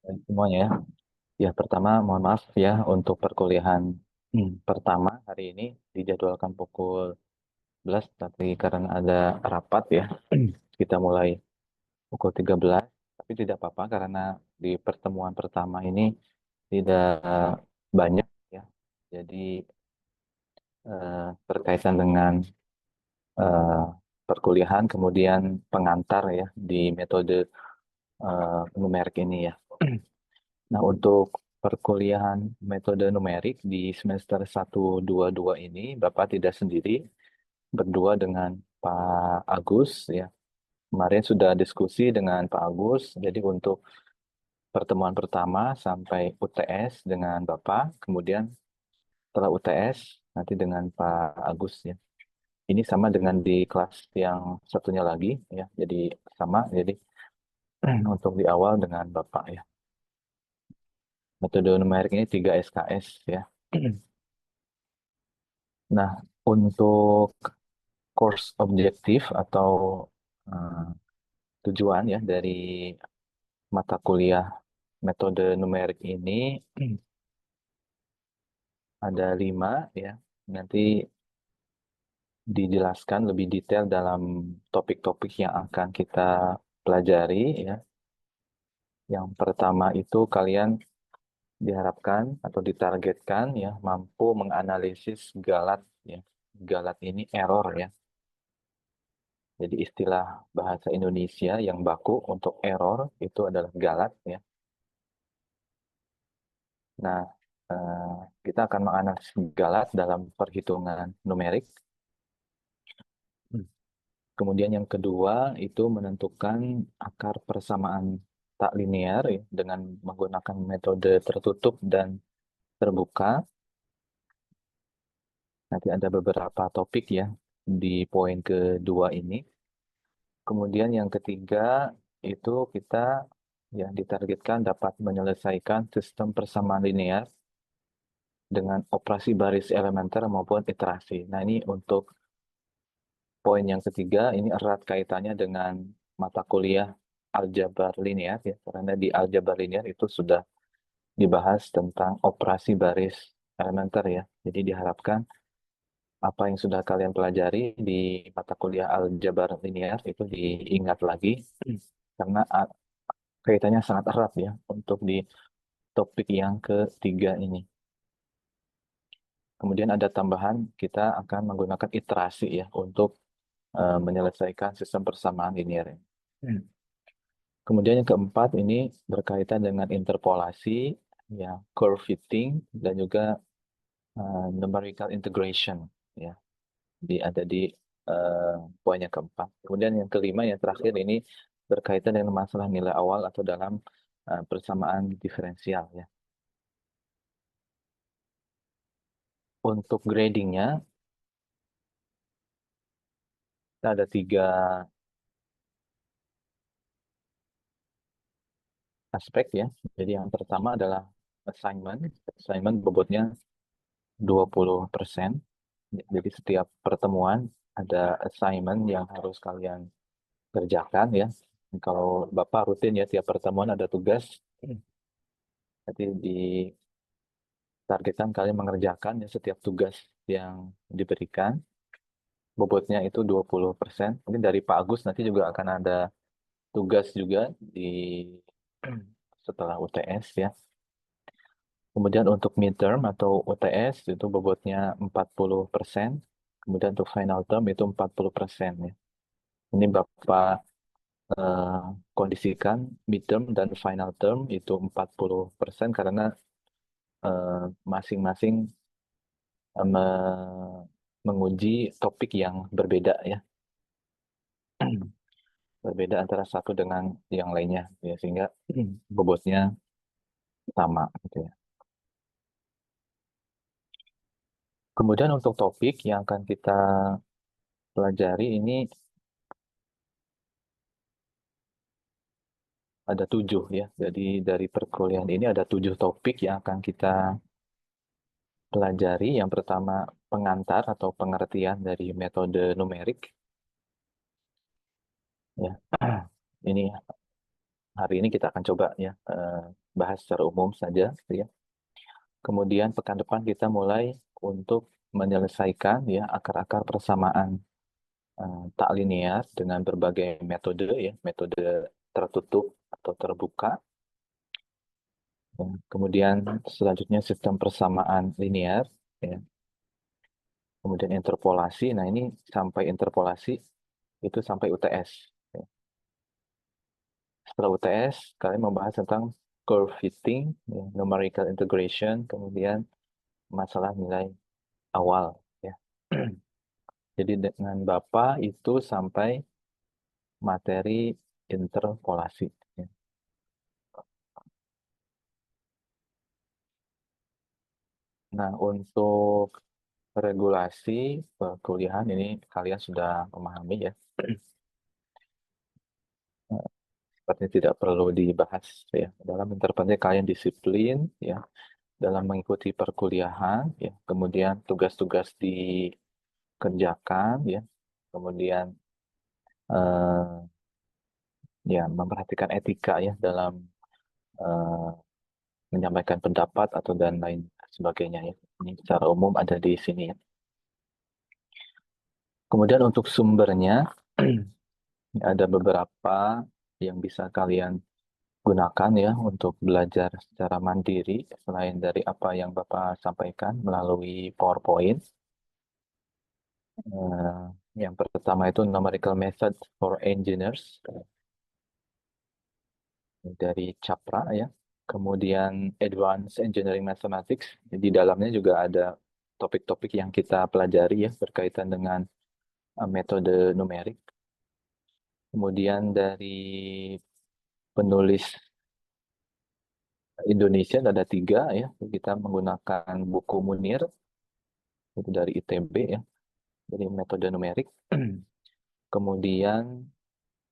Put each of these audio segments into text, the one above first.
Semuanya ya. Ya, pertama mohon maaf ya untuk perkuliahan pertama hari ini dijadwalkan pukul 11, tapi karena ada rapat ya, kita mulai pukul 13. Tapi tidak apa-apa karena di pertemuan pertama ini tidak banyak ya. Jadi berkaitan dengan eh, perkuliahan kemudian pengantar ya di metode numerik ini ya. Nah, untuk perkuliahan metode numerik di semester 122 ini, Bapak tidak sendiri, berdua dengan Pak Agus ya. Kemarin sudah diskusi dengan Pak Agus, jadi untuk pertemuan pertama sampai UTS dengan Bapak, kemudian setelah UTS nanti dengan Pak Agus ya. Ini sama dengan di kelas yang satunya lagi ya, jadi sama, jadi untuk di awal dengan Bapak ya. Metode numerik ini 3 SKS ya. Nah, untuk course objektif atau eh, tujuan ya dari mata kuliah metode numerik ini ada 5 ya. Nanti dijelaskan lebih detail dalam topik-topik yang akan kita pelajari ya. Yang pertama itu kalian diharapkan atau ditargetkan ya mampu menganalisis galat ya. Galat ini error ya. Jadi istilah bahasa Indonesia yang baku untuk error itu adalah galat ya. Nah, eh, kita akan menganalisis galat dalam perhitungan numerik. Hmm. Kemudian yang kedua itu menentukan akar persamaan tak linear ya, dengan menggunakan metode tertutup dan terbuka. Nanti ada beberapa topik ya di poin kedua ini. Kemudian yang ketiga itu kita ya ditargetkan dapat menyelesaikan sistem persamaan linear dengan operasi baris elementer maupun iterasi. Nah, ini untuk poin yang ketiga, ini erat kaitannya dengan mata kuliah aljabar linear ya, karena di aljabar linear itu sudah dibahas tentang operasi baris elementer ya. Jadi diharapkan apa yang sudah kalian pelajari di mata kuliah aljabar linear itu diingat lagi karena kaitannya sangat erat ya untuk di topik yang ketiga ini. Kemudian ada tambahan kita akan menggunakan iterasi ya untuk menyelesaikan sistem persamaan linear. Kemudian yang keempat ini berkaitan dengan interpolasi, ya, curve fitting, dan juga numerical integration, ya, ada di eh, poin yang keempat. Kemudian yang kelima, yang terakhir ini berkaitan dengan masalah nilai awal atau dalam persamaan diferensial, ya. Untuk gradingnya kita ada 3 aspek, ya. Jadi yang pertama adalah assignment. Assignment bobotnya 20%. Jadi setiap pertemuan ada assignment yang harus kalian kerjakan ya. Kalau Bapak rutin ya tiap pertemuan ada tugas. Jadi ditargetkan kalian mengerjakan ya setiap tugas yang diberikan. Bobotnya itu 20%. Mungkin dari Pak Agus nanti juga akan ada tugas juga di setelah UTS ya. Kemudian untuk midterm atau UTS itu bobotnya 40%. Kemudian untuk final term itu 40% ya. Ini Bapak eh, kondisikan midterm dan final term itu 40% karena masing-masing menguji topik yang berbeda ya. Berbeda antara satu dengan yang lainnya ya sehingga bobotnya sama gitu ya. Kemudian untuk topik yang akan kita pelajari ini ada 7 ya. Jadi dari perkuliahan ini ada 7 topik yang akan kita pelajari. Yang pertama pengantar atau pengertian dari metode numerik ya. Ini hari ini kita akan coba ya bahas secara umum saja, gitu ya. Kemudian pekan depan kita mulai untuk menyelesaikan ya akar-akar persamaan tak linear dengan berbagai metode ya, metode tertutup atau terbuka. Ya. Kemudian selanjutnya sistem persamaan linear, ya. Kemudian interpolasi. Nah ini sampai interpolasi itu sampai UTS. Ya. Setelah UTS, kalian membahas tentang curve fitting, ya, numerical integration, kemudian masalah nilai awal. Ya. Jadi dengan Bapak itu sampai materi interpolasi. Ya. Nah, untuk regulasi perkuliahan ini kalian sudah memahami ya. Sepertinya tidak perlu dibahas ya. Dalam interpelasi kalian disiplin ya dalam mengikuti perkuliahan ya. Kemudian tugas-tugas dikerjakan ya. Kemudian eh, ya memperhatikan etika ya dalam eh, menyampaikan pendapat atau dan lain sebagainya ya. Ini secara umum ada di sini ya. Kemudian untuk sumbernya ada beberapa yang bisa kalian gunakan ya untuk belajar secara mandiri selain dari apa yang Bapak sampaikan melalui PowerPoint. Eh, yang pertama itu numerical method for engineers dari Capra ya. Kemudian advanced engineering mathematics di dalamnya juga ada topik-topik yang kita pelajari ya berkaitan dengan metode numerik. Kemudian dari penulis Indonesia ada tiga ya. Kita menggunakan buku Munir itu dari ITB ya. Jadi metode numerik. Kemudian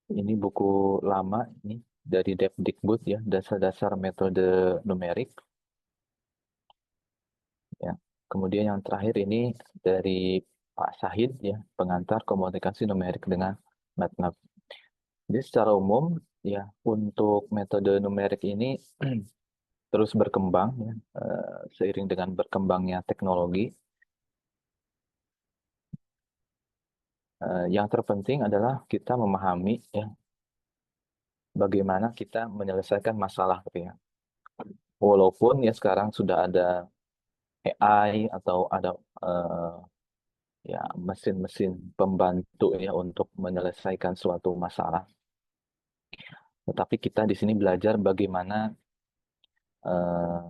ini buku lama ini dari Depdikbud ya, dasar-dasar metode numerik ya. Kemudian yang terakhir ini dari Pak Sahid ya, pengantar komunikasi numerik dengan MATLAB. Jadi secara umum ya untuk metode numerik ini terus berkembang ya, seiring dengan berkembangnya teknologi. Yang terpenting adalah kita memahami ya bagaimana kita menyelesaikan masalah gitu ya. Walaupun ya sekarang sudah ada AI atau ada eh, ya mesin-mesin pembantu ya untuk menyelesaikan suatu masalah. Tetapi kita di sini belajar bagaimana eh,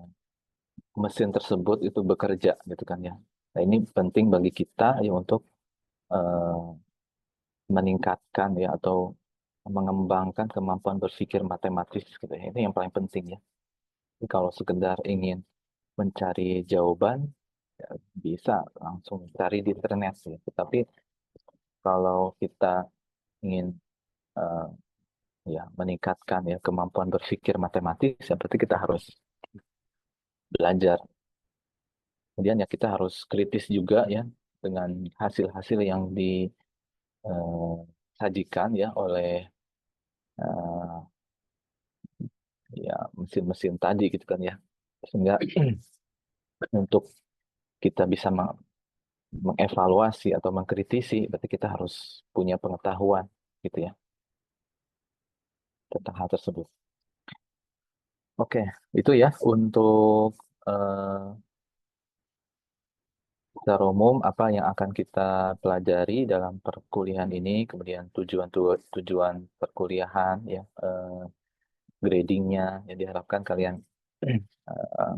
mesin tersebut itu bekerja gitu kan ya. Nah, ini penting bagi kita ya untuk eh, meningkatkan ya atau mengembangkan kemampuan berpikir matematis gitu ya. Ini yang paling penting ya. Jadi kalau sekedar ingin mencari jawaban ya bisa langsung cari di internet ya. Tetapi kalau kita ingin eh, ya meningkatkan ya kemampuan berpikir matematis, ya berarti kita harus belajar. Kemudian ya kita harus kritis juga ya dengan hasil-hasil yang disajikan ya oleh eh, ya mesin-mesin tadi gitu kan ya. Sehingga untuk kita bisa mengevaluasi atau mengkritisi, berarti kita harus punya pengetahuan gitu ya tentang hal tersebut. Oke, itu ya untuk eh, secara umum apa yang akan kita pelajari dalam perkuliahan ini, kemudian tujuan perkuliahan, ya, gradingnya, ya diharapkan kalian eh,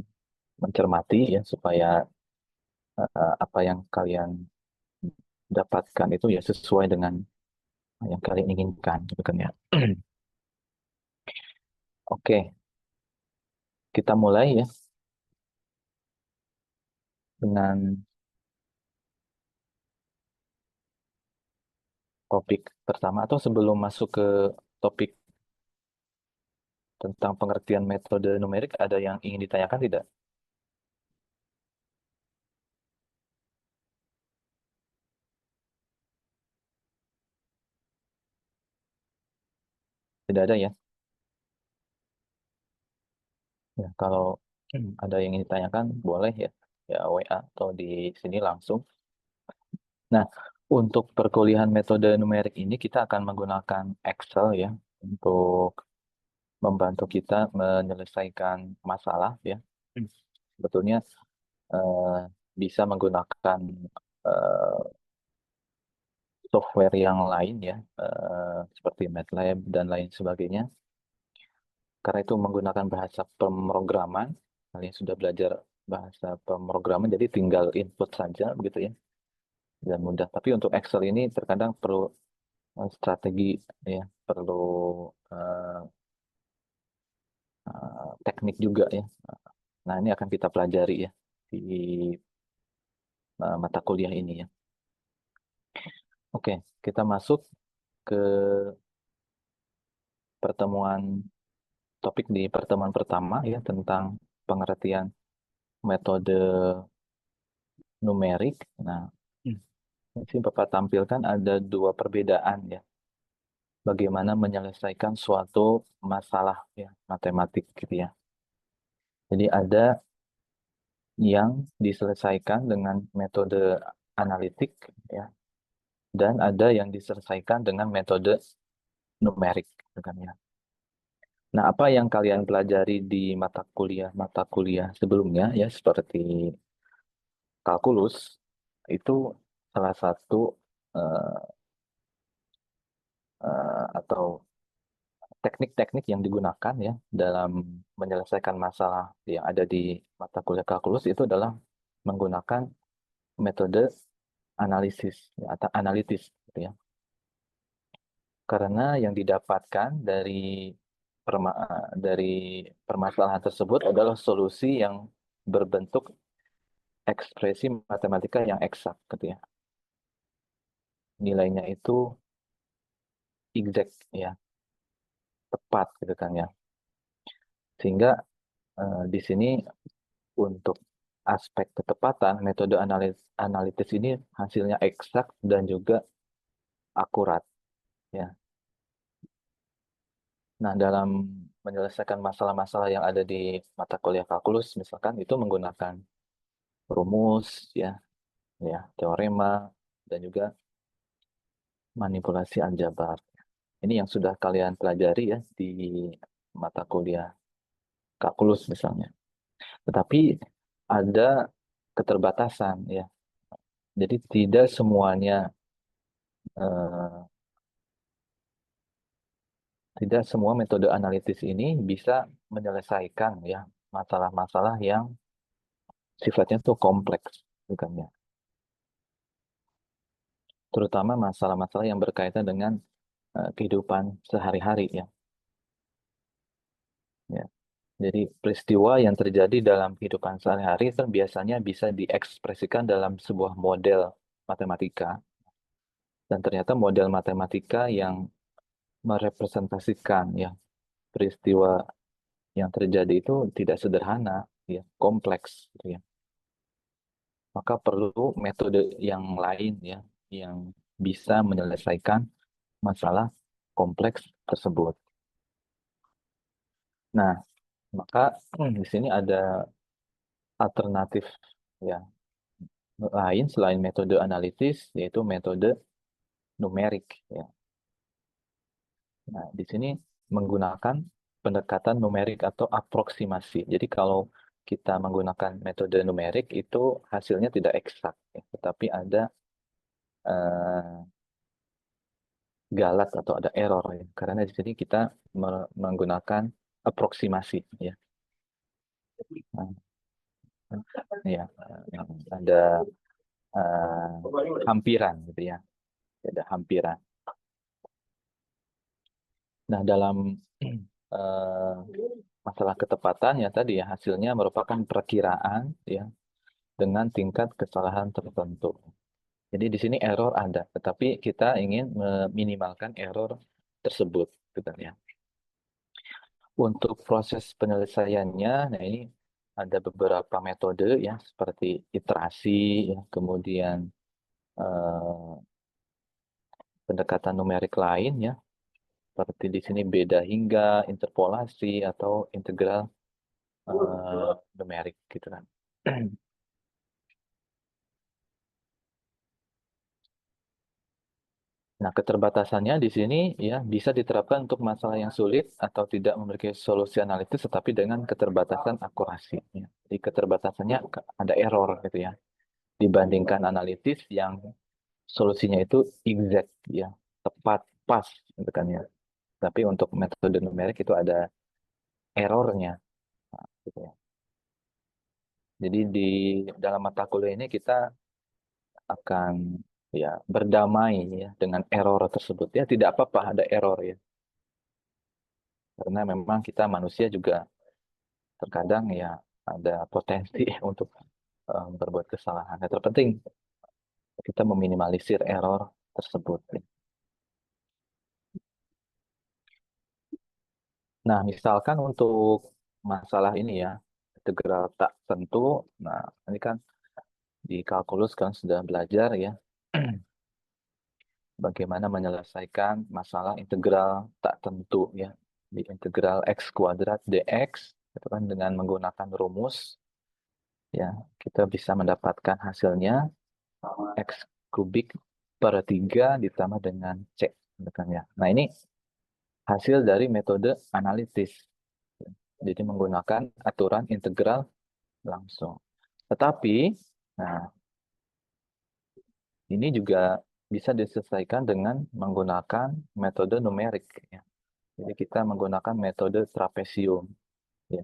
mencermati ya supaya apa yang kalian dapatkan itu ya sesuai dengan yang kalian inginkan, gitu kan ya. Oke, kita mulai ya dengan topik pertama atau sebelum masuk ke topik tentang pengertian metode numerik, ada yang ingin ditanyakan tidak? Tidak ada ya? Ya, kalau ada yang ingin ditanyakan, boleh ya, ya WA atau di sini langsung. Nah, untuk perkuliahan metode numerik ini kita akan menggunakan Excel ya untuk membantu kita menyelesaikan masalah ya. Sebetulnya eh, bisa menggunakan eh, software yang lain ya, seperti MATLAB dan lain sebagainya. Karena itu menggunakan bahasa pemrograman, kalian sudah belajar bahasa pemrograman, jadi tinggal input saja begitu ya, dan mudah. Tapi untuk Excel ini terkadang perlu strategi ya, perlu eh, teknik juga ya. Nah, ini akan kita pelajari ya di mata kuliah ini ya. Oke, kita masuk ke pertemuan topik di pertemuan pertama ya tentang pengertian metode numerik. Nah, di sini Bapak tampilkan ada dua perbedaan ya. Bagaimana menyelesaikan suatu masalah ya matematik gitu ya. Jadi ada yang diselesaikan dengan metode analitik ya, dan ada yang diselesaikan dengan metode numerik gitu kan ya. Nah, apa yang kalian pelajari di mata kuliah sebelumnya ya seperti kalkulus itu salah satu eh, atau teknik-teknik yang digunakan ya dalam menyelesaikan masalah yang ada di mata kuliah kalkulus itu adalah menggunakan metode analisis ya, atau analitis gitu ya. Karena yang didapatkan dari permasalahan tersebut adalah solusi yang berbentuk ekspresi matematika yang eksak gitu ya. Nilainya itu exact ya, tepat gitu kan ya. Sehingga di sini untuk aspek ketepatan metode analitis ini hasilnya eksak dan juga akurat ya. Nah, dalam menyelesaikan masalah-masalah yang ada di mata kuliah kalkulus misalkan itu menggunakan rumus ya, ya, teorema dan juga manipulasi aljabar. Ini yang sudah kalian pelajari ya di mata kuliah kalkulus misalnya. Tetapi ada keterbatasan ya. Jadi tidak semuanya eh, tidak semua metode analitis ini bisa menyelesaikan ya masalah-masalah yang sifatnya tuh kompleks, bukan ya. Terutama masalah-masalah yang berkaitan dengan kehidupan sehari-hari ya. Ya. Jadi peristiwa yang terjadi dalam kehidupan sehari-hari itu biasanya bisa diekspresikan dalam sebuah model matematika. Dan ternyata model matematika yang merepresentasikan ya peristiwa yang terjadi itu tidak sederhana, ya kompleks, gitu ya. Maka perlu metode yang lain ya, yang bisa menyelesaikan masalah kompleks tersebut. Nah, maka di sini ada alternatif ya lain selain metode analitis, yaitu metode numerik ya. Nah, di sini menggunakan pendekatan numerik atau aproksimasi. Jadi kalau kita menggunakan metode numerik itu hasilnya tidak eksak, ya, tetapi ada eh, galat atau ada error ya. Karena di sini kita menggunakan aproksimasi ya. Nah, ya, ada hampiran gitu ya. Ada hampiran. Nah, dalam eh, masalah ketepatan ya tadi ya hasilnya merupakan perkiraan ya dengan tingkat kesalahan tertentu. Jadi di sini error ada, tetapi kita ingin meminimalkan error tersebut, gitu kan ya. Untuk proses penyelesaiannya, nah ini ada beberapa metode ya, seperti iterasi, ya, kemudian eh, pendekatan numerik lain ya, seperti di sini beda hingga, interpolasi atau integral numerik gitu kan. Nah, keterbatasannya di sini ya bisa diterapkan untuk masalah yang sulit atau tidak memiliki solusi analitis, tetapi dengan keterbatasan akurasi. Ya. Jadi keterbatasannya ada error gitu ya, dibandingkan analitis yang solusinya itu exact ya, tepat, pas gitu kan ya. Tapi untuk metode numerik itu ada errornya gitu ya. Jadi di dalam mata kuliah ini kita akan ya berdamai ya dengan error tersebut. Ya tidak apa-apa ada error ya. Karena memang kita manusia juga terkadang ya ada potensi untuk berbuat kesalahan. Yang terpenting kita meminimalisir error tersebut. Nah, misalkan untuk masalah ini ya, integral tak tentu. Nah, ini kan di kalkulus kan sudah belajar ya bagaimana menyelesaikan masalah integral tak tentu ya. Di integral x kuadrat dx itu kan dengan menggunakan rumus ya kita bisa mendapatkan hasilnya x kubik per 3 ditambah dengan c gitu kan ya. Nah, ini hasil dari metode analitis. Jadi menggunakan aturan integral langsung. Tetapi, nah ini juga bisa diselesaikan dengan menggunakan metode numerik. Ya. Jadi kita menggunakan metode trapesium. Ya.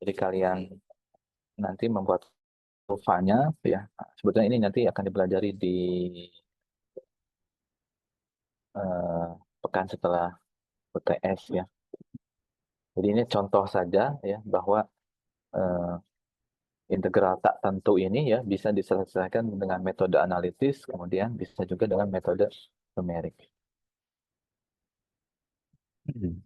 Jadi kalian nanti membuat kurvanya, ya. Sebetulnya ini nanti akan dipelajari di eh, pekan setelah UTS ya. Jadi ini contoh saja ya bahwa eh, integral tak tentu ini ya bisa diselesaikan dengan metode analitis, kemudian bisa juga dengan metode numerik. Hmm.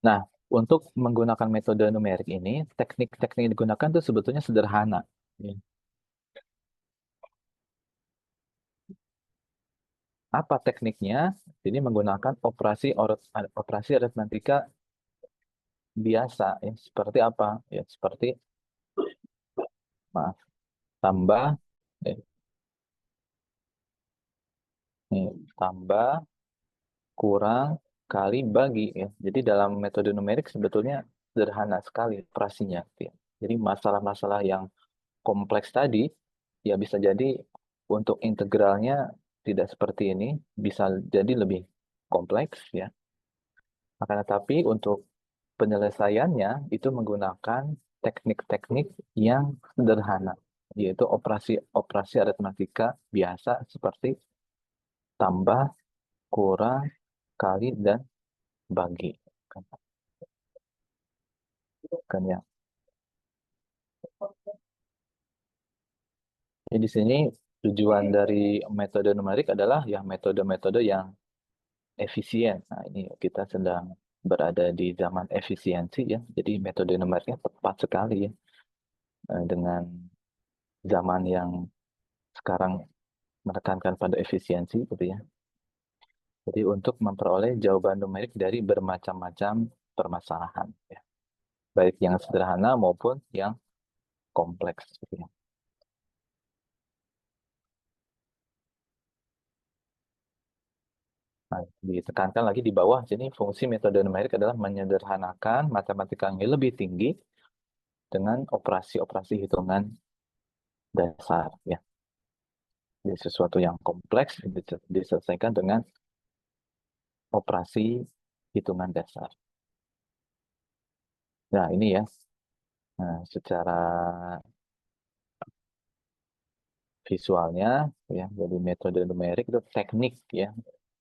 Nah, untuk menggunakan metode numerik ini, teknik-teknik yang digunakan itu sebetulnya sederhana. Ya. Apa tekniknya? Ini menggunakan operasi aritmatika biasa. Ya. Seperti apa? Ya, seperti maaf, tambah, eh, nih, tambah, kurang, kali, bagi. Ya. Jadi dalam metode numerik sebetulnya sederhana sekali operasinya. Ya. Jadi masalah-masalah yang kompleks tadi, ya bisa jadi untuk integralnya tidak seperti ini, bisa jadi lebih kompleks ya. Akan tetapi untuk penyelesaiannya itu menggunakan teknik-teknik yang sederhana, yaitu operasi aritmatika biasa seperti tambah, kurang, kali, dan bagi. Kan, kan ya. Jadi di sini tujuan dari metode numerik adalah ya metode-metode yang efisien. Nah, ini kita sedang berada di zaman efisiensi ya. Jadi metode numeriknya tepat sekali ya dengan zaman yang sekarang menekankan pada efisiensi gitu ya. Jadi untuk memperoleh jawaban numerik dari bermacam-macam permasalahan ya. Baik yang sederhana maupun yang kompleks gitu ya. Nah, ditekankan lagi di bawah sini fungsi metode numerik adalah menyederhanakan matematika yang lebih tinggi dengan operasi-operasi hitungan dasar ya. Jadi sesuatu yang kompleks diselesaikan dengan operasi hitungan dasar. Nah, ini ya, nah, secara visualnya, ya, jadi metode numerik itu teknik ya.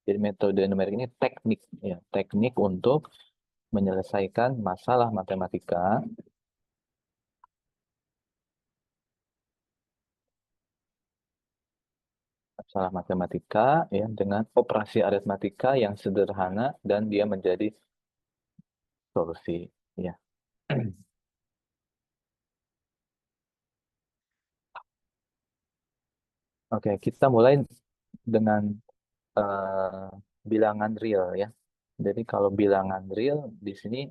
Jadi metode numerik ini teknik ya, teknik untuk menyelesaikan masalah matematika, ya dengan operasi aritmatika yang sederhana dan dia menjadi solusi ya. Oke, kita mulai dengan eh, bilangan real ya. Jadi kalau bilangan real di sini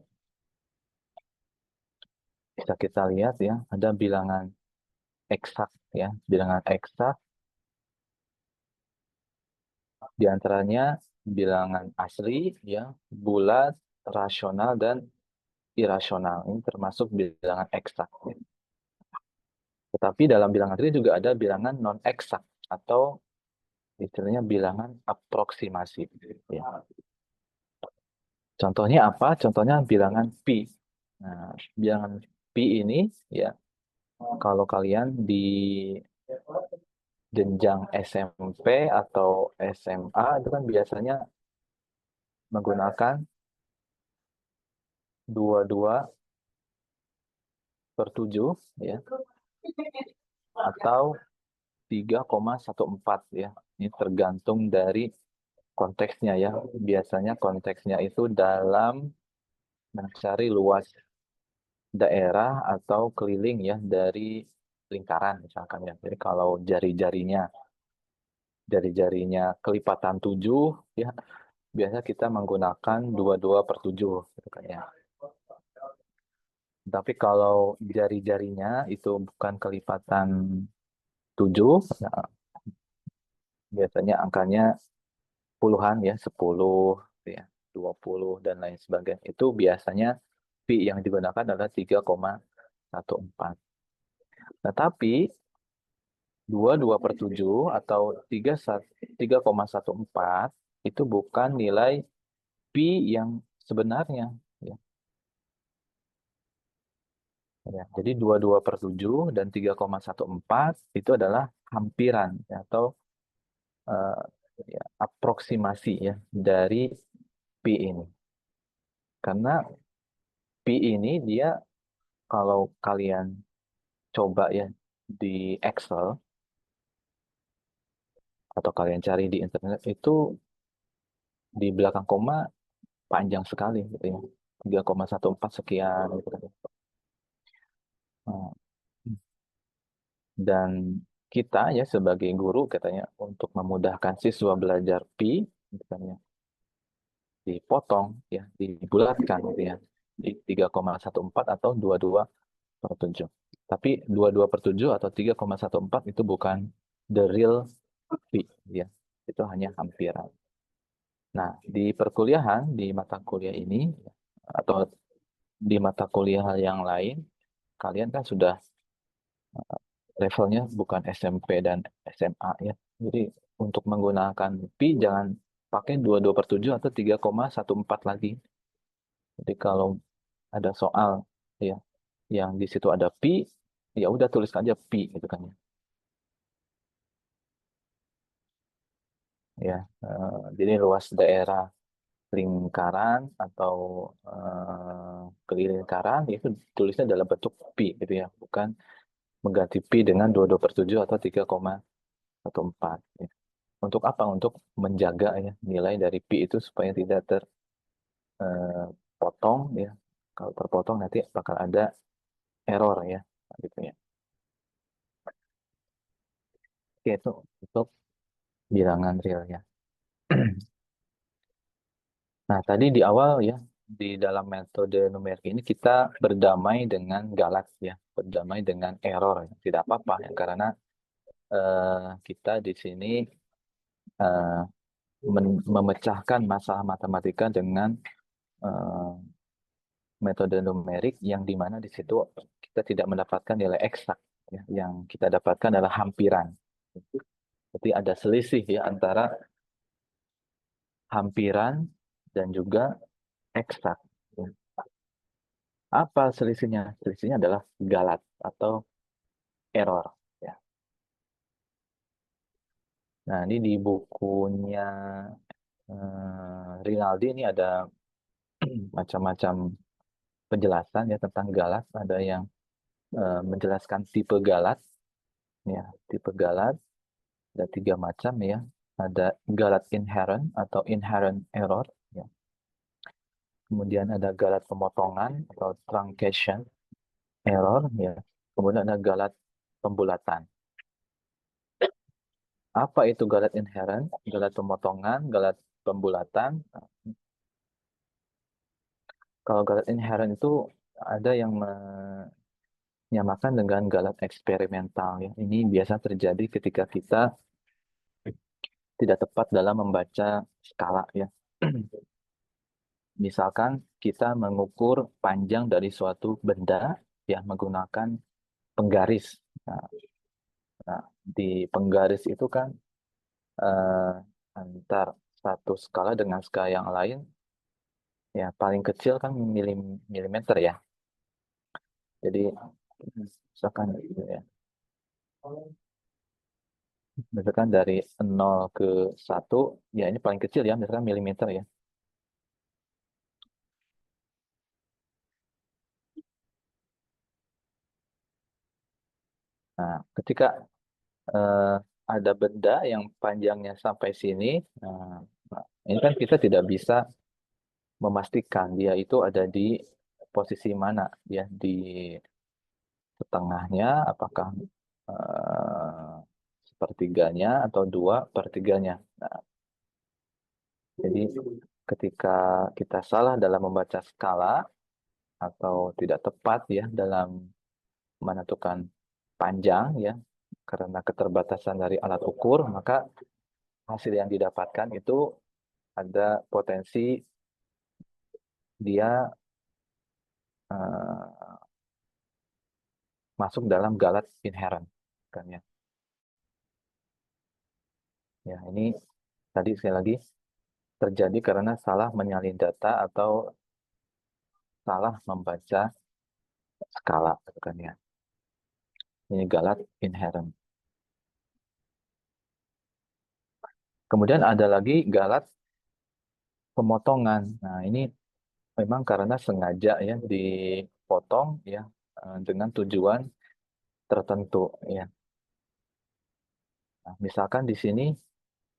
bisa kita lihat ya, ada bilangan eksak ya, bilangan eksak di antaranya bilangan asli ya, bulat, rasional dan irasional. Ini termasuk bilangan eksak. Ya. Tetapi dalam bilangan real juga ada bilangan non eksak atau istilahnya bilangan aproksimasi. Ya. Contohnya apa? Contohnya bilangan pi. Nah, bilangan pi ini ya kalau kalian di jenjang SMP atau SMA itu kan biasanya menggunakan 22/7 ya atau 3,14 ya. Ini tergantung dari konteksnya ya. Biasanya konteksnya itu dalam mencari luas daerah atau keliling ya dari lingkaran misalkan ya. Jadi kalau jari-jarinya kelipatan 7 ya biasa kita menggunakan 22/7 gitu kan ya. Tapi kalau jari-jarinya itu bukan kelipatan 7 ya, biasanya angkanya puluhan ya, 10 ya, 20 dan lain sebagainya. Itu biasanya pi yang digunakan adalah 3,14. Tetapi 22/7 atau 3,14 itu bukan nilai pi yang sebenarnya. Ya. Ya, jadi 22/7 dan 3,14 itu adalah hampiran ya, atau eh, ya, aproksimasi ya dari pi ini. Karena pi ini dia kalau kalian coba ya di Excel atau kalian cari di internet itu di belakang koma panjang sekali gitu ya. 3,14 sekian gitu kan. Nah, dan kita ya sebagai guru katanya untuk memudahkan siswa belajar pi misalnya dipotong ya dibulatkan gitu ya di 3,14 atau 22/7. Tapi 22/7 atau 3,14 itu bukan the real pi ya. Itu hanya hampiran. Nah, di perkuliahan di mata kuliah ini atau di mata kuliah yang lain kalian kan sudah levelnya bukan SMP dan SMA ya. Jadi untuk menggunakan pi jangan pakai 22/7 atau 3,14 lagi. Jadi kalau ada soal ya yang di situ ada pi, ya udah tulis aja pi gitu kan ya. Ya, jadi luas daerah lingkaran atau kelilingkaran itu tulisnya dalam bentuk pi gitu ya, bukan mengganti pi dengan 22/7 atau 3,14. Ya. Untuk apa? Untuk menjaga ya nilai dari pi itu supaya tidak terpotong ya. Kalau terpotong nanti bakal ada error ya, gitu ya. Oke, itu untuk bilangan realnya. Nah, tadi di awal ya, di dalam metode numerik ini kita berdamai dengan galat ya, berdamai dengan error. Ya. Tidak apa-apa ya, karena kita di sini eh, memecahkan masalah matematika dengan eh, metode numerik yang di mana di situ kita tidak mendapatkan nilai eksak. Ya. Yang kita dapatkan adalah hampiran. Jadi ada selisih ya antara hampiran dan juga eksak. Ya. Apa selisihnya? Selisihnya adalah galat atau error. Ya. Nah, ini di bukunya Rinaldi ini ada macam-macam penjelasan ya tentang galat. Ada yang menjelaskan tipe galat, ya tipe galat ada 3 macam ya. Ada galat inherent atau inherent error. Ya. Kemudian ada galat pemotongan atau truncation error. Ya. Kemudian ada galat pembulatan. Apa itu galat inherent, galat pemotongan, galat pembulatan? Kalau galat inherent itu ada yang menyamakan dengan galat eksperimental ya. Ini biasa terjadi ketika kita tidak tepat dalam membaca skala ya. Misalkan kita mengukur panjang dari suatu benda ya menggunakan penggaris. Nah, nah, di penggaris itu kan eh, antar satu skala dengan skala yang lain ya paling kecil kan milimeter ya. Jadi misalkan gitu ya. Misalkan dari 0 ke 1 ya ini paling kecil ya, misalkan milimeter ya. Nah, ketika eh, ada benda yang panjangnya sampai sini, nah, nah, ini kan kita tidak bisa memastikan dia itu ada di posisi mana ya, di setengahnya, apakah eh, sepertiganya atau 2/3-nya. Nah, jadi ketika kita salah dalam membaca skala atau tidak tepat ya dalam menentukan panjang ya karena keterbatasan dari alat ukur, maka hasil yang didapatkan itu ada potensi dia eh, masuk dalam galat inherent kan ya. Ya, ini tadi sekali lagi terjadi karena salah menyalin data atau salah membaca skala kan ya. Ini galat inherent. Kemudian ada lagi galat pemotongan. Nah, ini memang karena sengaja ya dipotong ya dengan tujuan tertentu ya. Nah, misalkan di sini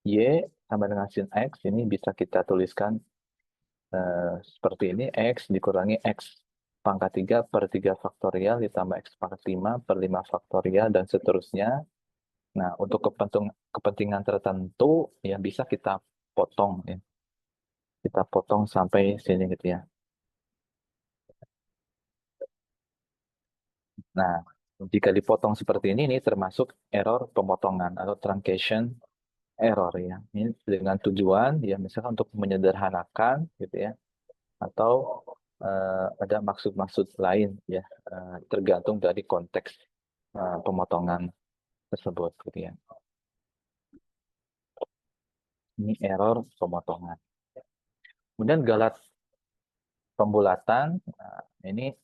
Y sama dengan sin X ini bisa kita tuliskan seperti ini, X dikurangi X pangkat 3 per 3 faktorial ditambah X pangkat 5 per 5 faktorial dan seterusnya. Nah, untuk kepentingan tertentu ya bisa kita potong ya. Kita potong sampai sini gitu ya. Nah, jika dipotong seperti ini termasuk error pemotongan atau truncation error ya. Ini dengan tujuan ya misalkan untuk menyederhanakan gitu ya atau ada maksud-maksud lain ya tergantung dari konteks pemotongan tersebut gitu ya. Ini error pemotongan. Kemudian galat pembulatan ini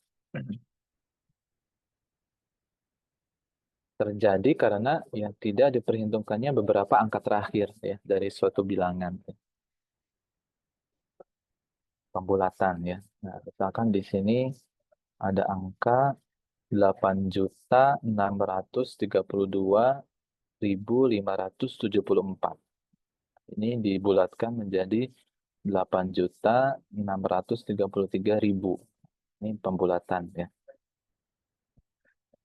terjadi karena yang tidak diperhitungkannya beberapa angka terakhir ya dari suatu bilangan pembulatan ya. Nah, misalkan di sini ada angka 8.632.574. Ini dibulatkan menjadi 8.633.000. Ini pembulatan ya.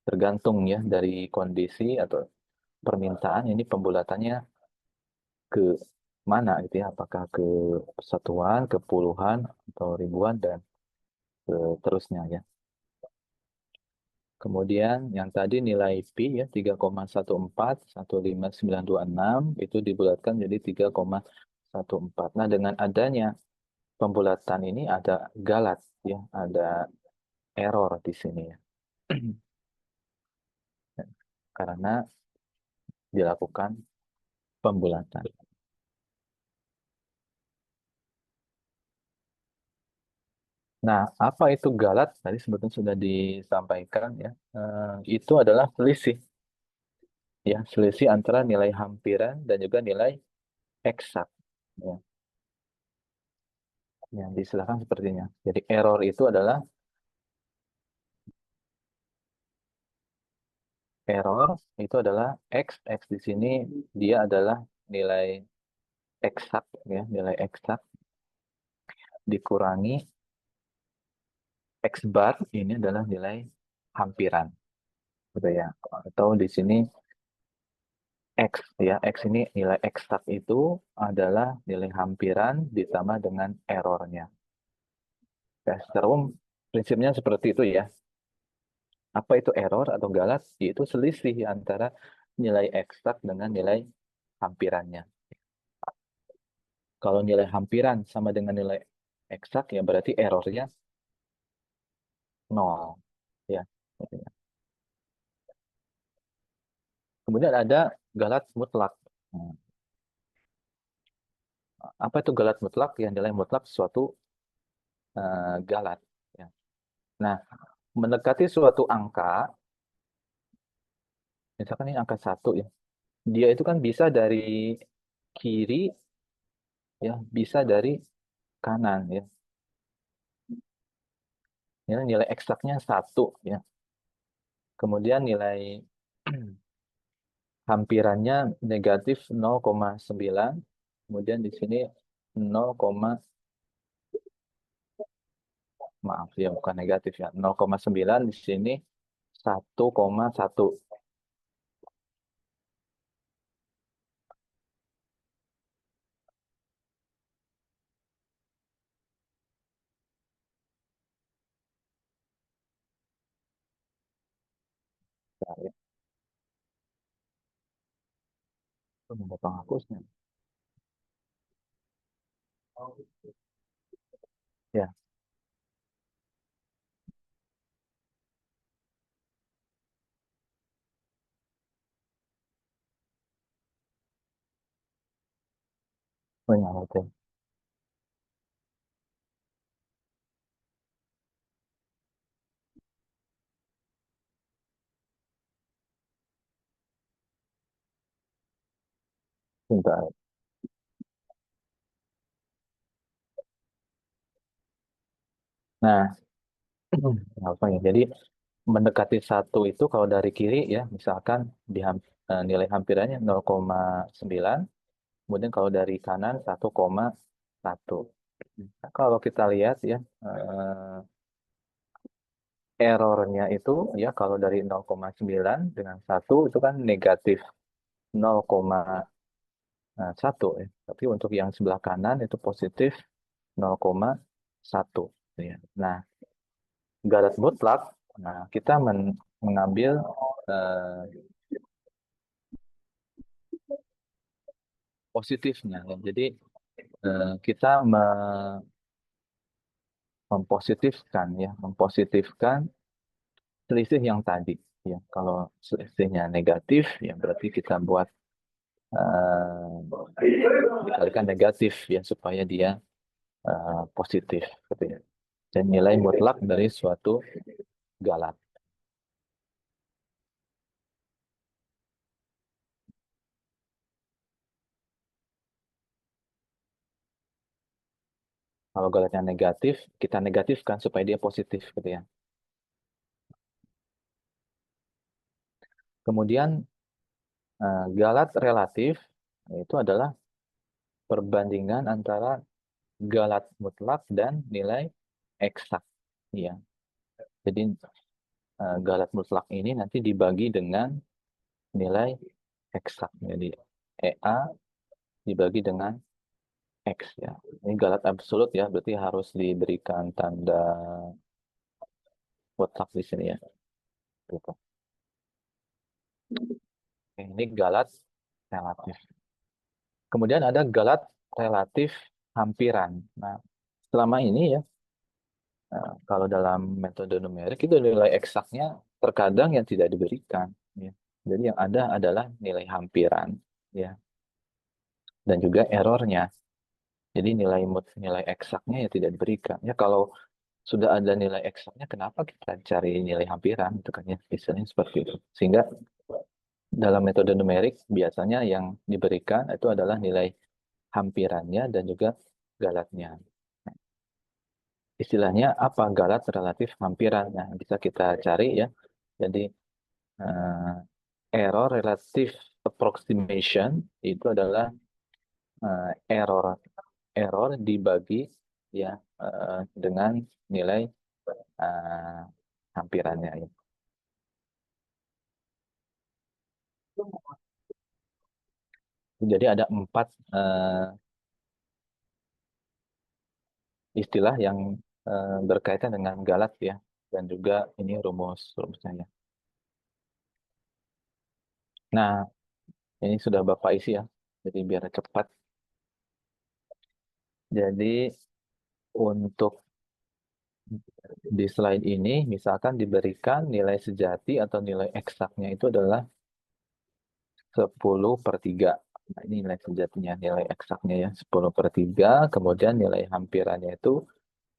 Tergantung ya dari kondisi atau permintaan ini pembulatannya ke mana gitu ya. Apakah ke satuan, ke puluhan, atau ribuan dan seterusnya ya. Kemudian yang tadi nilai Pi ya 3,1415926 itu dibulatkan jadi 3,14. Nah, dengan adanya pembulatan ini ada galat ya, ada error di sini ya. Karena dilakukan pembulatan. Nah, apa itu galat? Tadi sebetulnya sudah disampaikan ya. Itu adalah selisih ya, selisih antara nilai hampiran dan juga nilai eksak ya. Yang disilakan sepertinya. Jadi error itu adalah error itu adalah X, X di sini dia adalah nilai eksak ya, nilai eksak dikurangi X bar ini adalah nilai hampiran gitu ya. Atau di sini X ya. X ini nilai eksak itu adalah nilai hampiran ditambah dengan errornya. Ya, secara umum prinsipnya seperti itu ya. Apa itu error atau galat? Yaitu selisih antara nilai eksak dengan nilai hampirannya. Kalau nilai hampiran sama dengan nilai eksak ya berarti errornya nol. Ya. Kemudian ada galat mutlak. Nah, apa itu galat mutlak? Yang nilai mutlak suatu galat. Ya. Nah, mendekati suatu angka, misalkan ini angka satu ya, dia itu kan bisa dari kiri, ya, bisa dari kanan ya. Ya, nilai eksaknya satu ya. Kemudian nilai hampirannya negatif 0,9. Kemudian di sini 0, maaf ya bukan negatif ya, 0,9 di sini 1,1. Nah, ya. Itu nomor penghapusnya. Ya, punya oke. Bentar. Nah, apa ya? Jadi mendekati satu itu kalau dari kiri ya, misalkan nilai hampirannya 0,9, kemudian kalau dari kanan 1,1. Nah, kalau kita lihat ya, errornya itu ya kalau dari 0,9 dengan satu itu kan negatif 0,1 ya. Tapi untuk yang sebelah kanan itu positif 0,1 ya. Nah, garis mutlak, nah kita mengambil eh, positifnya ya. Jadi kita mempositifkan selisih yang tadi ya. Kalau selisihnya negatif ya berarti kita buat dikalikan negatif ya supaya dia positif gitu ya. Dan nilai mutlak dari suatu galat. Kalau galatnya negatif, kita negatifkan supaya dia positif gitu ya. Kemudian galat relatif itu adalah perbandingan antara galat mutlak dan nilai eksak. Ya. Jadi galat mutlak ini nanti dibagi dengan nilai eksak. Jadi EA dibagi dengan X ya. Ini galat absolut ya, berarti harus diberikan tanda mutlak di sini ya. Gitu. Ini galat relatif. Kemudian ada galat relatif hampiran. Nah, selama ini ya, kalau dalam metode numerik itu nilai eksaknya terkadang yang tidak diberikan. Ya. Jadi yang ada adalah nilai hampiran, ya, dan juga errornya. Jadi nilai eksaknya ya tidak diberikan. Ya kalau sudah ada nilai eksaknya, kenapa kita cari nilai hampiran? Itu kan ya, istilahnya seperti itu. Sehingga dalam metode numerik biasanya yang diberikan itu adalah nilai hampirannya dan juga galatnya. Istilahnya apa galat relatif hampiran? Nah, bisa kita cari ya. Jadi eh, error relative approximation itu adalah eh, error error dibagi ya dengan nilai eh, hampirannya ya. Jadi ada 4 istilah yang berkaitan dengan Galat ya, dan juga ini rumusnya ya. Nah, ini sudah Bapak isi ya, jadi biar cepat. Jadi untuk di slide ini, misalkan diberikan nilai sejati atau nilai eksaknya itu adalah 10/3. Nah, ini nilai sejatinya, nilai eksaknya ya, 10/3. Kemudian nilai hampirannya itu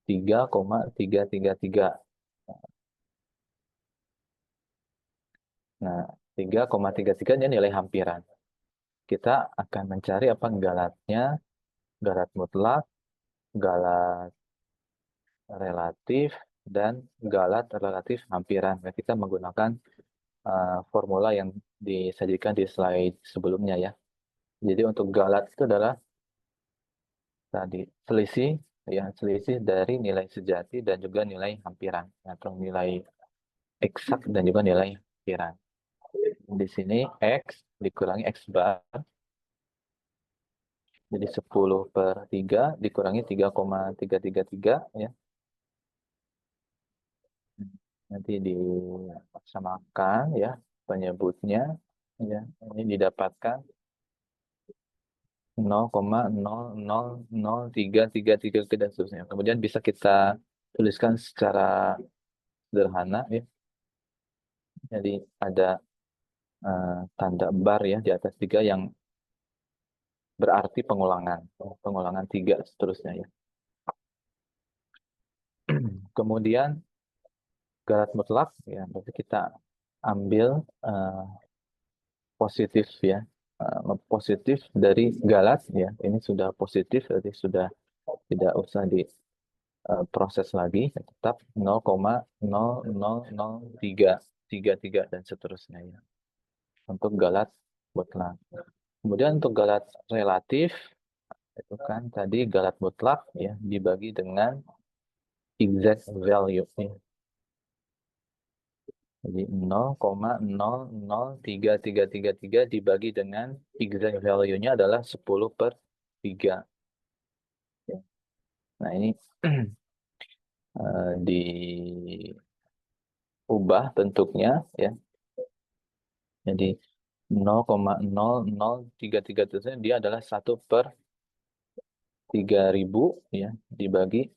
3,333. Nah, 3,33 ini nilai hampiran. Kita akan mencari apa galatnya, galat mutlak, galat relatif, dan galat relatif hampiran. Nah, kita menggunakan formula yang disajikan di slide sebelumnya ya. Jadi untuk galat itu adalah tadi selisih ya, selisih dari nilai sejati dan juga nilai hampiran atau nilai eksak dan juga nilai hampiran. Di sini X dikurangi X bar, jadi 10/3 dikurangi 3,333 ya. Nanti disamakan ya penyebutnya ya. Ini didapatkan 0,00033 dan seterusnya. Kemudian bisa kita tuliskan secara sederhana ya. Jadi ada tanda bar ya di atas 3 yang berarti pengulangan. Pengulangan 3 seterusnya ya. Kemudian galat mutlak ya, berarti kita ambil positif ya. Positif dari galat ya. Ini sudah positif, berarti sudah tidak usah diproses lagi, tetap 0,00033 dan seterusnya ya. Untuk galat mutlak. Kemudian untuk galat relatif itu kan tadi galat mutlak ya dibagi dengan exact value ya. Jadi 0,00333 dibagi dengan exact value-nya adalah 10/3 ya. Nah, ini diubah bentuknya ya. Jadi 0,0033 itu dia adalah 1/3000 ya dibagi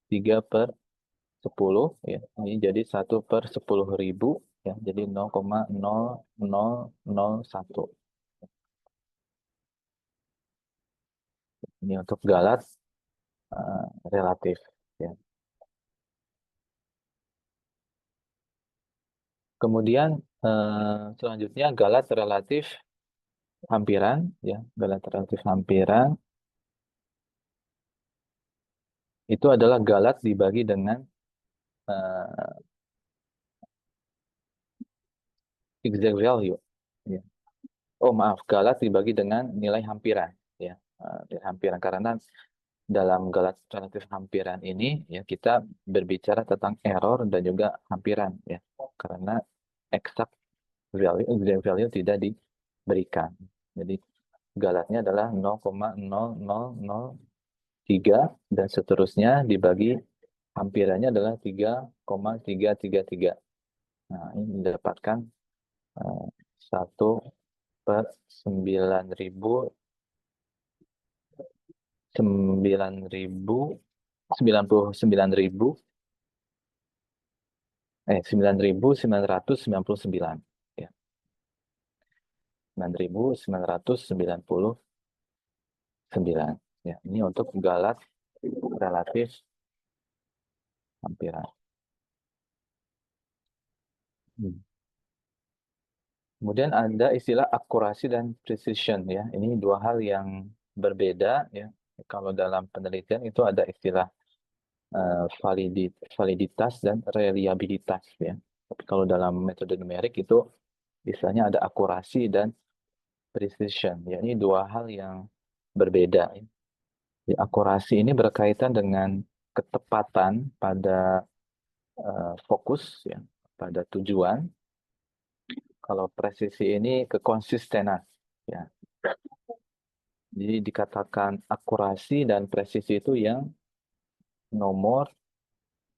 3/10 ya. Ini jadi 1/10.000 ya. Jadi 0,0001. Ini untuk galat relatif ya. Kemudian selanjutnya galat relatif hampiran ya. Galat relatif hampiran itu adalah galat dibagi dengan exact value ya. Oh maaf, galat dibagi dengan nilai hampiran ya. Nilai hampiran karena dalam galat relatif hampiran ini ya kita berbicara tentang error dan juga hampiran ya. Karena exact value, exact value tidak diberikan. Jadi galatnya adalah 0,0003 dan seterusnya dibagi hampirannya adalah 3,333. Nah, ini didapatkan 1/9.000 9.099 9.999 ya. 9.999 ya. Ini untuk galat relatif hampiran. Kemudian ada istilah akurasi dan precision ya. Ini dua hal yang berbeda ya. Kalau dalam penelitian itu ada istilah validitas dan reliabilitas ya. Tapi kalau dalam metode numerik itu istilahnya ada akurasi dan precision. Ya, ini dua hal yang berbeda. Ya. Di akurasi ini berkaitan dengan ketepatan pada fokus ya, pada tujuan. Kalau presisi ini kekonsistenan ya. Jadi dikatakan akurasi dan presisi itu yang nomor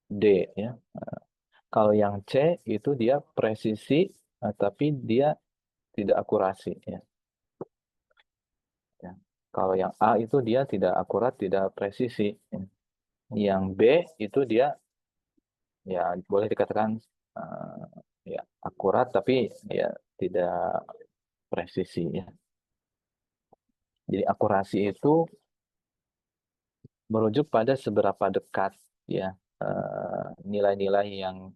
D ya. Kalau yang C itu dia presisi tapi dia tidak akurasi ya. Ya. Kalau yang A itu dia tidak akurat, tidak presisi. Ya. Yang B itu dia ya boleh dikatakan eh, ya akurat tapi ya tidak presisi ya. Jadi akurasi itu merujuk pada seberapa dekat ya nilai-nilai yang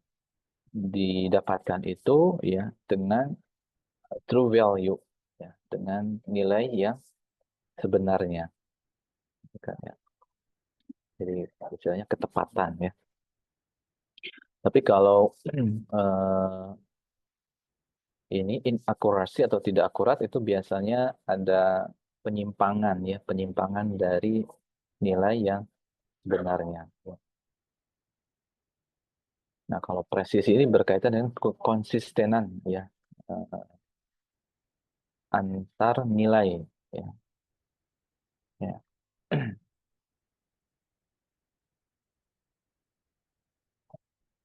didapatkan itu ya dengan true value ya dengan nilai yang sebenarnya kan, ya. Jadi istilahnya ketepatan ya. Tapi kalau ini inakurasi atau tidak akurat itu biasanya ada penyimpangan ya, penyimpangan dari nilai yang sebenarnya. Nah, kalau presisi ini berkaitan dengan konsistenan ya eh, antar nilai ya. Ya.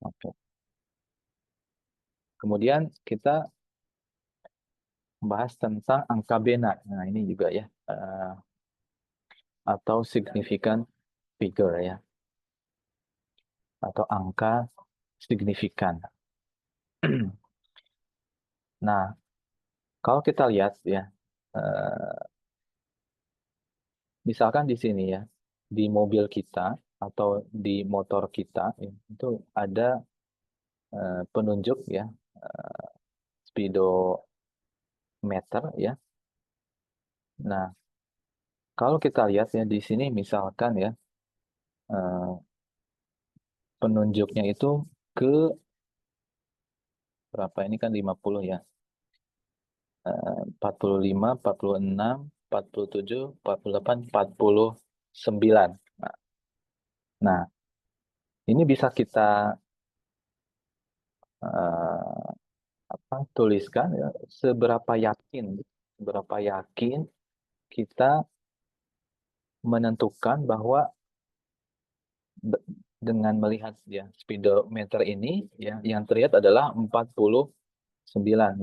Oke. Kemudian kita bahas tentang angka bena. Nah, ini juga ya atau significant figure ya atau angka signifikan. Nah, kalau kita lihat ya misalkan di sini ya, di mobil kita atau di motor kita ya, itu ada penunjuk ya, speedometer ya. Nah, kalau kita lihat ya di sini misalkan ya, eh, penunjuknya itu ke berapa ini kan 50 ya, 45, 46, 47, 48, 49. Nah, ini bisa kita eh, tuliskan ya, seberapa yakin kita menentukan bahwa be- dengan melihat ya speedometer ini ya yang terlihat adalah 49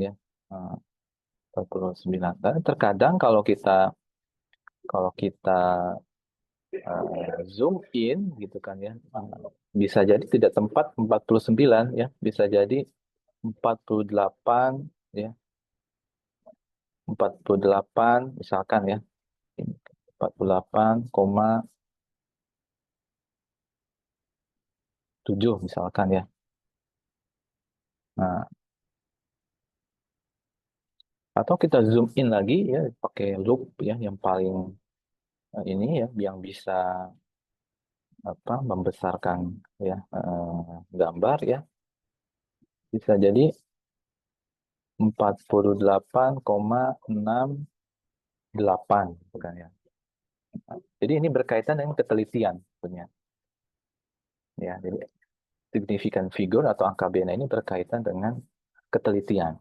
ya. Eh, 49. Dan terkadang kalau kita zoom in gitu kan ya bisa jadi tidak tempat 49 ya, bisa jadi 48 ya, 48 misalkan ya. Ini 48,7 misalkan ya. Nah, atau kita zoom in lagi ya pakai loop ya yang paling ini ya yang bisa membesarkan ya gambar ya bisa jadi 48,68 bukan ya. Jadi ini berkaitan dengan ketelitian sebenarnya. Ya, jadi significant figure atau angka bena ini berkaitan dengan ketelitian.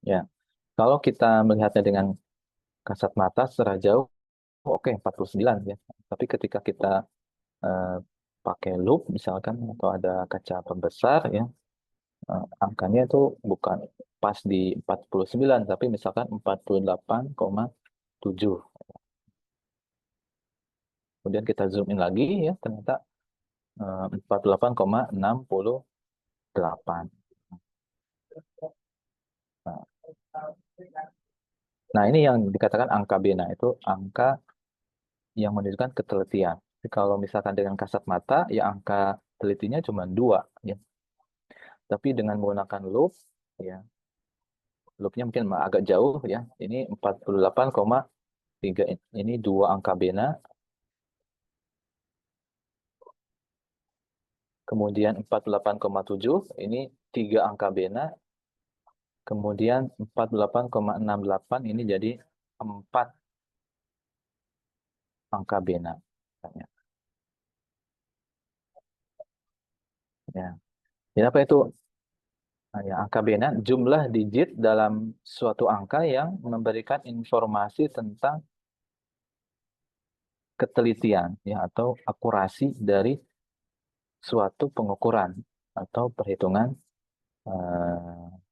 Ya, kalau kita melihatnya dengan kasat mata secara jauh, oke 49 ya. Tapi ketika kita eh, pakai loop misalkan atau ada kaca pembesar ya, angkanya itu bukan pas di 49 tapi misalkan 48,7. Kemudian kita zoom in lagi ya ternyata 48,68. Nah, nah, ini yang dikatakan angka bena itu angka yang menunjukkan ketelitian. Jadi kalau misalkan dengan kasat mata ya angka telitinya cuma 2 ya. Tapi dengan menggunakan loop ya loopnya mungkin agak jauh ya. Ini 48,3 ini dua angka bena, kemudian 48,7 ini tiga angka bena, kemudian 48,68 ini jadi 4 angka bena. Ya. Jadi apa itu Nah, ya, angka bena jumlah digit dalam suatu angka yang memberikan informasi tentang ketelitian ya atau akurasi dari suatu pengukuran atau perhitungan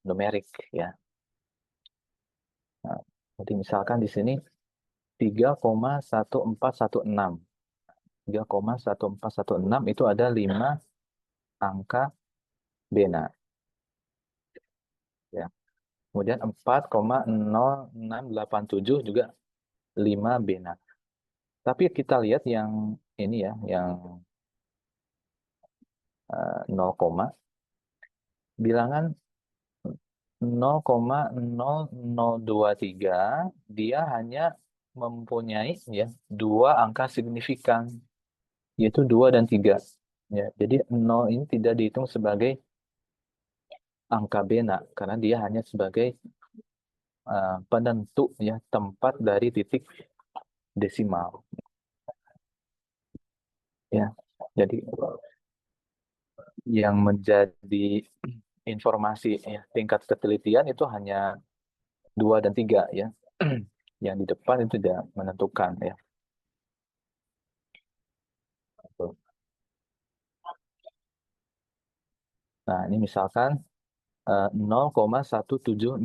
numerik ya. Nah, jadi misalkan di sini 3,1416. 3,1416 itu ada 5 angka bena ya. Kemudian 4,0687 juga 5 bena. Tapi kita lihat yang ini ya, yang 0, bilangan 0,0023 dia hanya mempunyai ya dua angka signifikan yaitu 2 dan 3. Ya, jadi 0 ini tidak dihitung sebagai angka bena karena dia hanya sebagai penentu ya tempat dari titik desimal ya. Jadi yang menjadi informasi ya, tingkat ketelitian itu hanya 2 dan 3 ya. Yang di depan itu tidak menentukan ya. Nah, ini misalkan 0,1764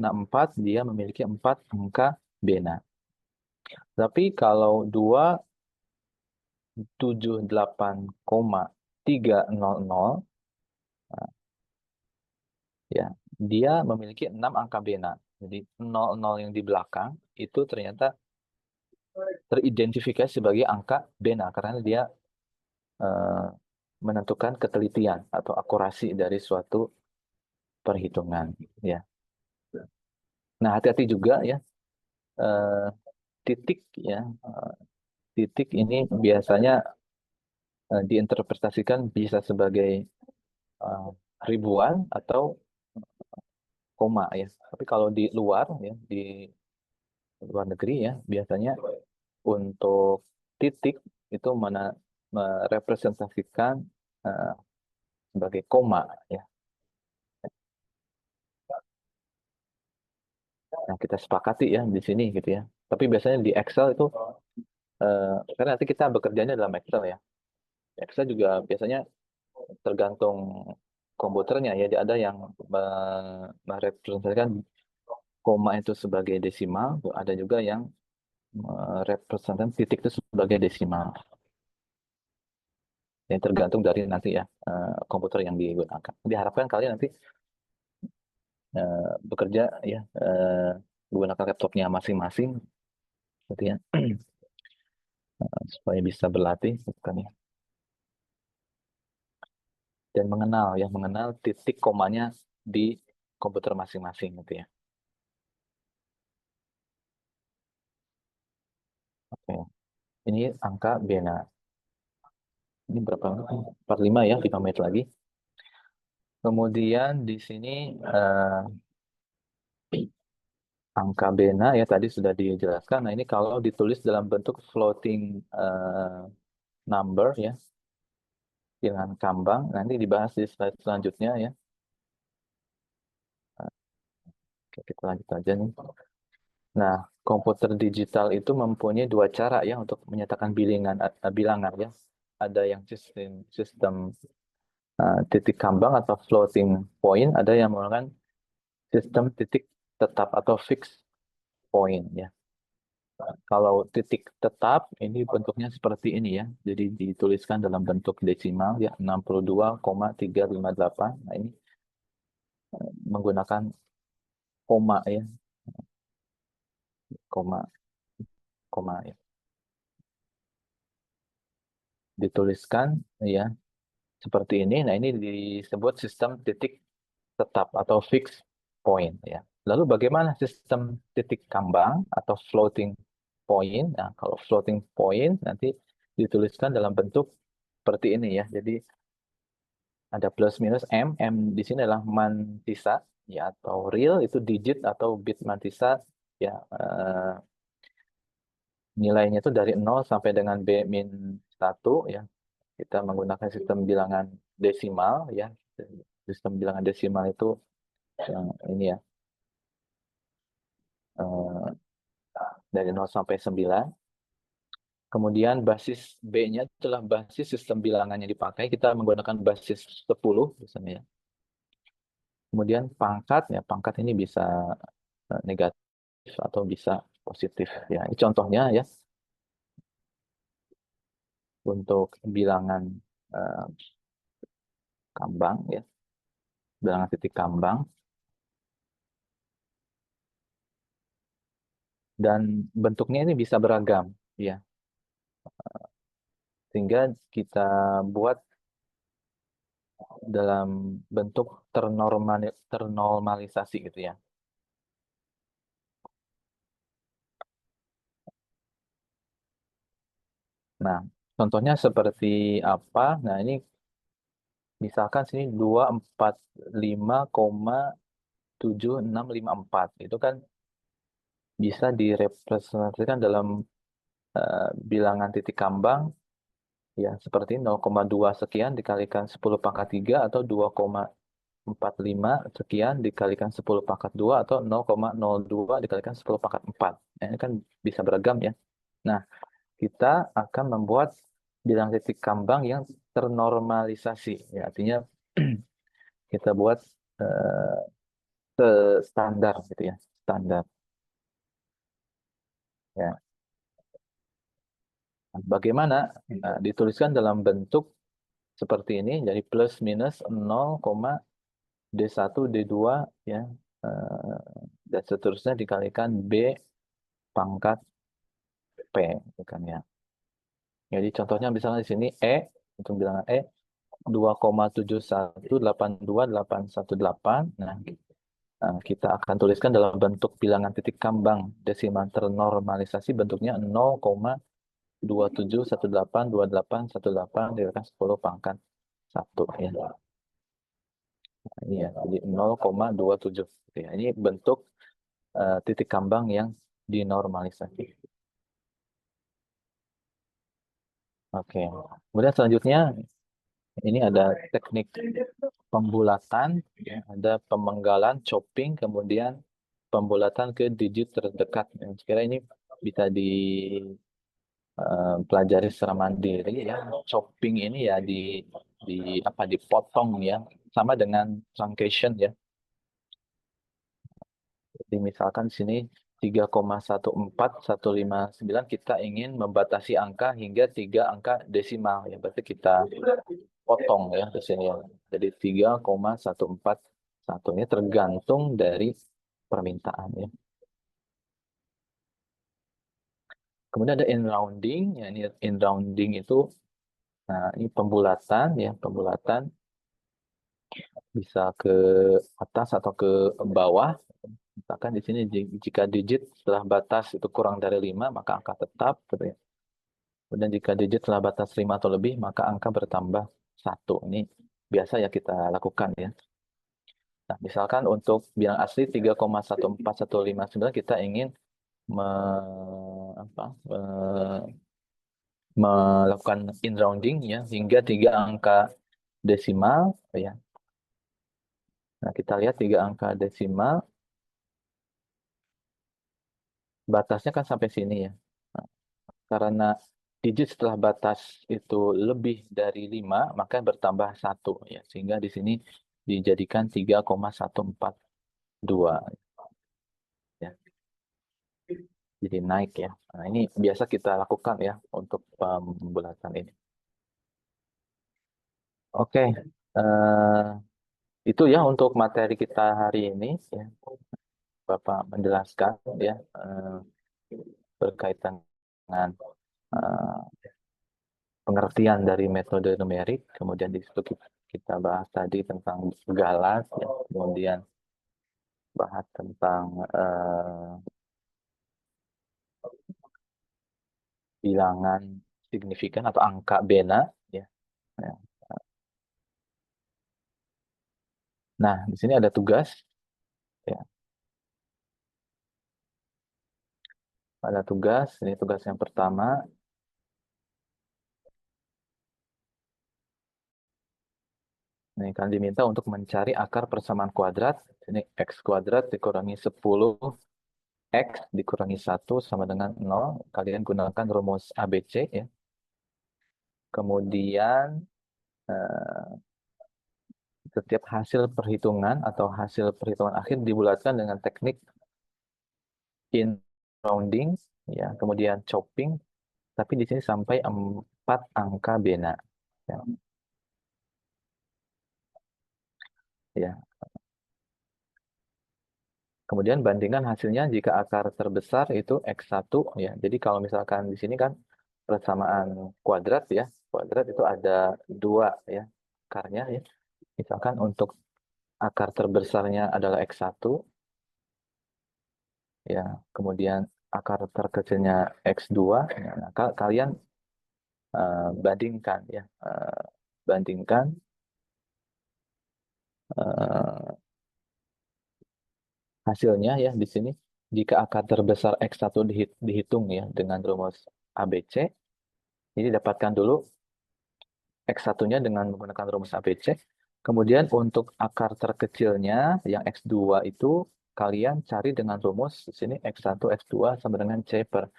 dia memiliki 4 angka bena. Tapi kalau 278,300 ya, dia memiliki 6 angka bena. Jadi 00 yang di belakang itu ternyata teridentifikasi sebagai angka bena karena dia eh, menentukan ketelitian atau akurasi dari suatu perhitungan ya. Nah, hati-hati juga ya eh, titik ya. Titik ini biasanya diinterpretasikan bisa sebagai eh, ribuan atau koma ya. Tapi kalau di luar ya, di luar negeri ya, biasanya untuk titik itu merepresentasikan eh, sebagai koma ya. Nah, kita sepakati ya di sini gitu ya. Tapi biasanya di Excel itu karena nanti kita bekerjanya dalam Excel ya. Excel juga biasanya tergantung komputernya ya. Ada yang merepresentasikan koma itu sebagai desimal, ada juga yang merepresentasikan titik itu sebagai desimal. Yang tergantung dari nanti ya komputer yang digunakan. Diharapkan kalian nanti bekerja ya menggunakan laptopnya masing-masing, gitu ya, supaya bisa berlatih, bukan ya, dan mengenal titik komanya di komputer masing-masing, gitu ya. Oke, ini angka bena. Ini berapa? 45 ya, 5 menit lagi. Kemudian di sini angka bena ya tadi sudah dijelaskan. Nah ini kalau ditulis dalam bentuk floating number ya, dengan kambang, nanti dibahas di slide selanjutnya ya. Oke, kita lanjut aja nih. Nah, komputer digital itu mempunyai dua cara ya untuk menyatakan bilangan ya. Ada yang sistem sistem titik kambang atau floating point, ada yang menggunakan sistem titik tetap atau fixed point ya. Kalau titik tetap ini bentuknya seperti ini ya. Jadi dituliskan dalam bentuk desimal ya 62,358. Nah, ini menggunakan koma ya, koma koma ya. Dituliskan ya seperti ini. Nah, ini disebut sistem titik tetap atau fixed point ya. Lalu bagaimana sistem titik kambang atau floating point? Nah, kalau floating point nanti dituliskan dalam bentuk seperti ini ya. Jadi ada plus minus M, M di sini adalah mantisa ya atau real itu digit atau bit mantisa ya nilainya itu dari 0 sampai dengan B min 1 ya. Kita menggunakan sistem bilangan desimal ya. Sistem bilangan desimal itu yang ini ya, eh, dari 0 sampai 9. Kemudian basis B-nya adalah basis sistem bilangan yang dipakai. Kita menggunakan basis 10 misalnya ya. Kemudian pangkat ya, pangkat ini bisa negatif atau bisa positif ya. Ini contohnya ya untuk bilangan eh, kambang ya, bilangan titik kambang, dan bentuknya ini bisa beragam ya. Sehingga kita buat dalam bentuk ternormalisasi gitu ya. Nah, contohnya seperti apa? Nah, ini misalkan sini 245,76654. Itu kan bisa direpresentasikan dalam bilangan titik kambang ya seperti 0,2 sekian dikalikan 10 pangkat 3 atau 2,45 sekian dikalikan 10 pangkat 2 atau 0,02 dikalikan 10 pangkat 4. Nah, ini kan bisa beragam ya. Nah, kita akan membuat bilangan titik kambang yang ternormalisasi. Ya, artinya kita buat standar gitu ya, standar. Ya, nah, bagaimana? Nah, dituliskan dalam bentuk seperti ini, jadi plus minus 0, D1, D2 ya, eh, dan seterusnya dikalikan B pangkat P, gitu kan ya. Jadi contohnya misalnya di sini untuk bilangan 2,7182818. Nah, kita akan tuliskan dalam bentuk bilangan titik kambang desimal ternormalisasi bentuknya 0,27182818 dikalikan 10 pangkat 1 ya. Ini ya, jadi 0,27. Oke, ya. Ini bentuk titik kambang yang dinormalisasi. Oke. Kemudian selanjutnya ini ada teknik pembulatan, ya, ada pemenggalan, chopping, kemudian pembulatan ke digit terdekat. Sekiranya ini bisa dipelajari secara mandiri ya. Chopping ini ya di apa dipotong ya, sama dengan truncation ya. Jadi misalkan di sini 3,14159 kita ingin membatasi angka hingga 3 angka desimal ya. Berarti kita potong ya di sini ya. Jadi 3,141 ini tergantung dari permintaan ya. Kemudian ada in rounding ya, ini in rounding itu nah ini pembulatan ya, pembulatan bisa ke atas atau ke bawah. Misalkan di sini jika digit setelah batas itu kurang dari 5 maka angka tetap gitu ya. Kemudian jika digit setelah batas 5 atau lebih maka angka bertambah 1. Ini biasa ya kita lakukan ya. Nah, misalkan untuk bilang asli 3,14159 kita ingin me, apa, melakukan in rounding ya hingga 3 angka desimal ya. Nah, kita lihat 3 angka desimal batasnya kan sampai sini ya. Nah, karena digit setelah batas itu lebih dari 5 maka bertambah 1 ya. Sehingga di sini dijadikan 3,142 ya. Jadi naik ya. Nah, ini biasa kita lakukan ya untuk pembulatan ini. Oke, eh, itu ya untuk materi kita hari ini ya. Bapak menjelaskan ya berkaitan dengan eh, pengertian dari metode numerik. Kemudian di situ kita bahas tadi tentang galas ya. Kemudian bahas tentang bilangan signifikan atau angka bena ya. Ya. Nah, di sini ada tugas ya. Ada tugas, ini tugas yang pertama. Nih, kalian diminta untuk mencari akar persamaan kuadrat. Ini x kuadrat dikurangi 10, x dikurangi 1 sama dengan 0. Kalian gunakan rumus ABC ya. Kemudian eh, setiap hasil perhitungan atau hasil perhitungan akhir dibulatkan dengan teknik in rounding ya, kemudian chopping, tapi di sini sampai 4 angka bena. Ya. Ya. Kemudian bandingkan hasilnya jika akar terbesar itu x1 ya. Jadi kalau misalkan di sini kan persamaan kuadrat ya. Kuadrat itu ada dua ya akarnya ya. Misalkan untuk akar terbesarnya adalah x1 ya. Kemudian akar terkecilnya x2. Ya. Nah, kalian bandingkan ya. Bandingkan eh, hasilnya ya di sini. Jika akar terbesar x1 dihitung ya dengan rumus ABC, jadi dapatkan dulu X1-nya dengan menggunakan rumus ABC. Kemudian untuk akar terkecilnya yang X2 itu kalian cari dengan rumus di sini X1, X2 sama dengan C per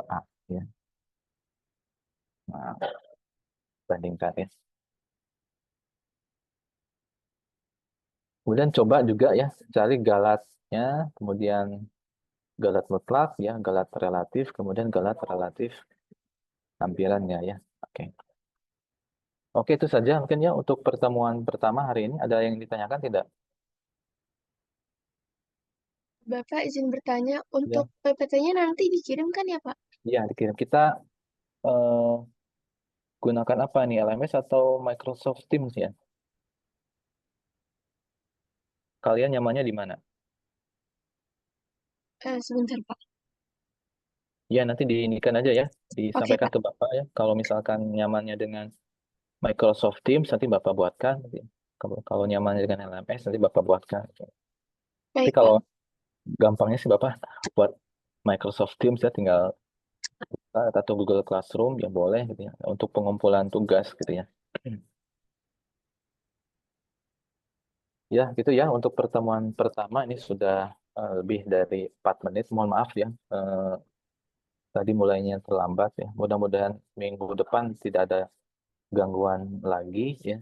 A. Ya. Nah, bandingkan ya. Kemudian coba juga ya cari galatnya, kemudian galat mutlak ya, galat relatif, kemudian galat relatif hampirannya ya. Oke. Oke, itu saja mungkin ya untuk pertemuan pertama hari ini. Ada yang ditanyakan tidak? Bapak izin bertanya, untuk Ya, PPT-nya nanti dikirimkan ya, Pak? ya dikirim. Kita eh, gunakan apa nih, LMS atau Microsoft Teams ya? Kalian nyamannya di mana? Sebentar, Pak. Ya, nanti diinikan aja ya, Oke, disampaikan Pak. ke Bapak ya. Kalau misalkan nyamannya dengan Microsoft Teams, nanti Bapak buatkan. Kalau nyamannya dengan LMS, nanti Bapak buatkan. Tapi Baik, Pak. kalau gampangnya sih Bapak buat Microsoft Teams ya, tinggal atau Google Classroom ya boleh gitu ya, untuk pengumpulan tugas gitu ya. Ya, gitu ya untuk pertemuan pertama ini sudah lebih dari 4 menit. Mohon maaf ya. Tadi mulainya terlambat ya. Mudah-mudahan minggu depan tidak ada gangguan lagi ya.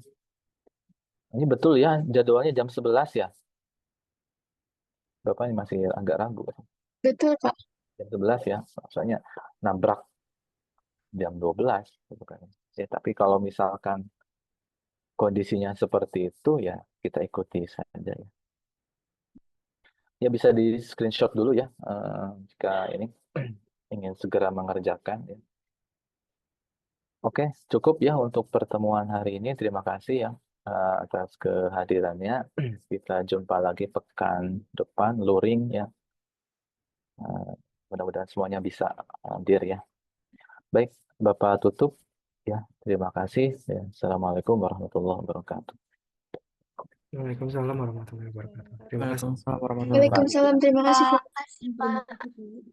Ini betul ya, jadwalnya jam 11 ya. Bapak ini masih agak ragu. Betul, Pak. Jam 11 ya. Soalnya nabrak jam 12 gitu kan. Ya, tapi kalau misalkan kondisinya seperti itu ya kita ikuti saja ya. Ya bisa di screenshot dulu ya jika ini ingin segera mengerjakan ya. Oke, cukup ya untuk pertemuan hari ini. Terima kasih ya atas kehadirannya. Kita jumpa lagi pekan depan, luring ya. Eh, Mudah-mudahan semuanya bisa hadir ya. Baik, Bapak tutup ya. Terima kasih. Ya. Assalamualaikum warahmatullahi wabarakatuh. Waalaikumsalam warahmatullahi wabarakatuh. Terima kasih. Waalaikumsalam warahmatullahi wabarakatuh. Waalaikumsalam. Terima kasih, Pak. Terima kasih, Pak.